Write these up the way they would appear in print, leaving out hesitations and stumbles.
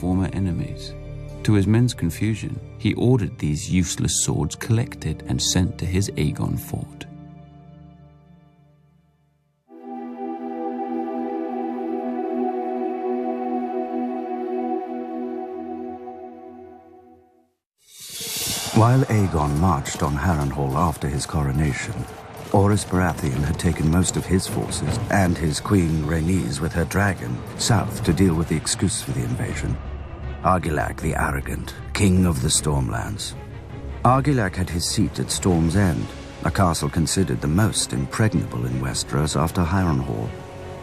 former enemies. To his men's confusion, he ordered these useless swords collected and sent to his Aegon fort. While Aegon marched on Harrenhal after his coronation, Orys Baratheon had taken most of his forces and his queen Rhaenys with her dragon south to deal with the excuse for the invasion. Argilac the Arrogant, king of the Stormlands. Argilac had his seat at Storm's End, a castle considered the most impregnable in Westeros after Harrenhal.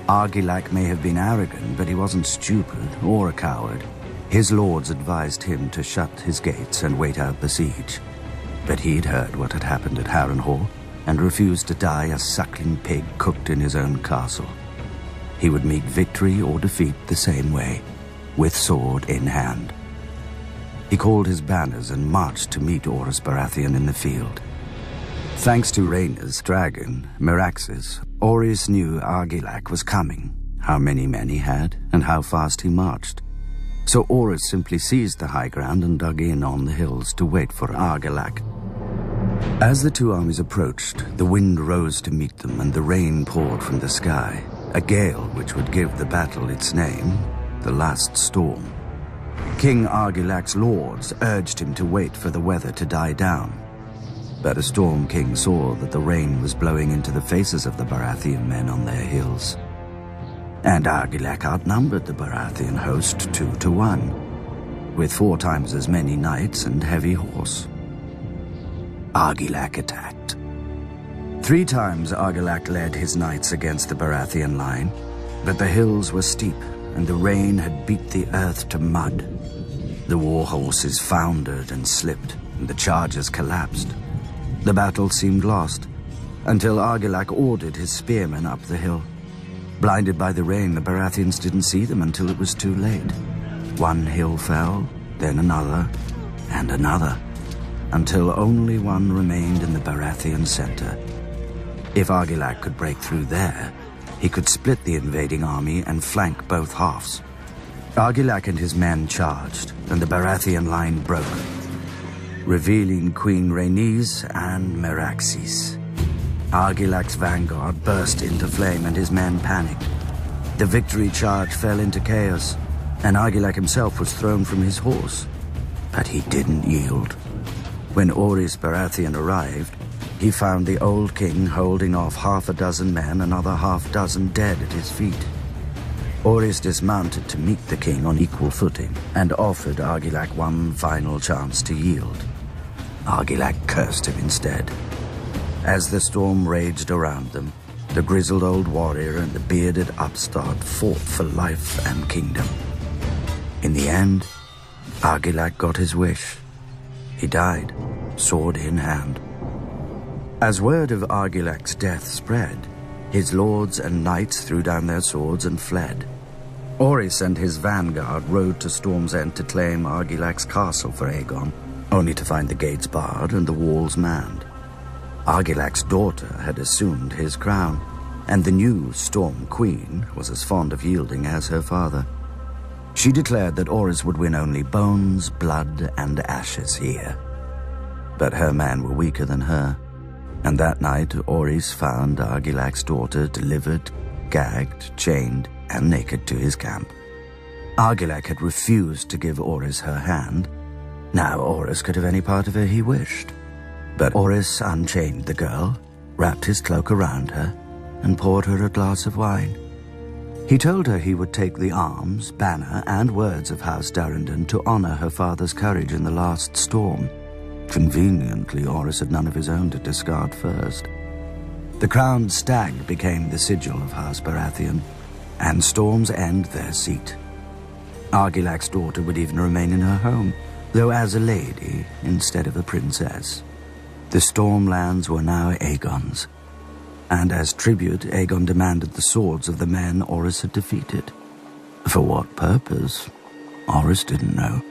Argilac may have been arrogant, but he wasn't stupid or a coward. His lords advised him to shut his gates and wait out the siege. But he'd heard what had happened at Harrenhal and refused to die a suckling pig cooked in his own castle. He would meet victory or defeat the same way, with sword in hand. He called his banners and marched to meet Orys Baratheon in the field. Thanks to Rhaenyra's dragon, Meraxes, Orys knew Argilac was coming, how many men he had, and how fast he marched. So Orys simply seized the high ground and dug in on the hills to wait for Argilac. As the two armies approached, the wind rose to meet them and the rain poured from the sky, a gale which would give the battle its name, the Last Storm. King Argilac's lords urged him to wait for the weather to die down. But a Storm King saw that the rain was blowing into the faces of the Baratheon men on their hills. And Argilac outnumbered the Baratheon host 2-1, with 4 times as many knights and heavy horse. Argilac attacked. 3 times Argilac led his knights against the Baratheon line, but the hills were steep and the rain had beat the earth to mud. The war horses foundered and slipped, and the chargers collapsed. The battle seemed lost, until Argilac ordered his spearmen up the hill. Blinded by the rain, the Baratheons didn't see them until it was too late. One hill fell, then another, and another, until only one remained in the Baratheon center. If Argilac could break through there, he could split the invading army and flank both halves. Argilac and his men charged, and the Baratheon line broke, revealing Queen Rhaenys and Meraxes. Argilac's vanguard burst into flame and his men panicked. The victory charge fell into chaos, and Argilac himself was thrown from his horse. But he didn't yield. When Orys Baratheon arrived, he found the old king holding off 6 men, another 6 dead at his feet. Orys dismounted to meet the king on equal footing and offered Argilac one final chance to yield. Argilac cursed him instead. As the storm raged around them, the grizzled old warrior and the bearded upstart fought for life and kingdom. In the end, Argilac got his wish. He died, sword in hand. As word of Argilac's death spread, his lords and knights threw down their swords and fled. Orys and his vanguard rode to Storm's End to claim Argilac's castle for Aegon, only to find the gates barred and the walls manned. Argilac's daughter had assumed his crown, and the new Storm Queen was as fond of yielding as her father. She declared that Orys would win only bones, blood, and ashes here. But her men were weaker than her, and that night Orys found Argilac's daughter delivered, gagged, chained, and naked to his camp. Argilac had refused to give Orys her hand. Now Orys could have any part of her he wished. But Orys unchained the girl, wrapped his cloak around her, and poured her a glass of wine. He told her he would take the arms, banner, and words of House Durrandon to honor her father's courage in the last storm. Conveniently, Orys had none of his own to discard first. The crowned stag became the sigil of House Baratheon, and Storm's End their seat. Argilac's daughter would even remain in her home, though as a lady instead of a princess. The Stormlands were now Aegon's, and as tribute, Aegon demanded the swords of the men Orys had defeated. For what purpose, Orys didn't know.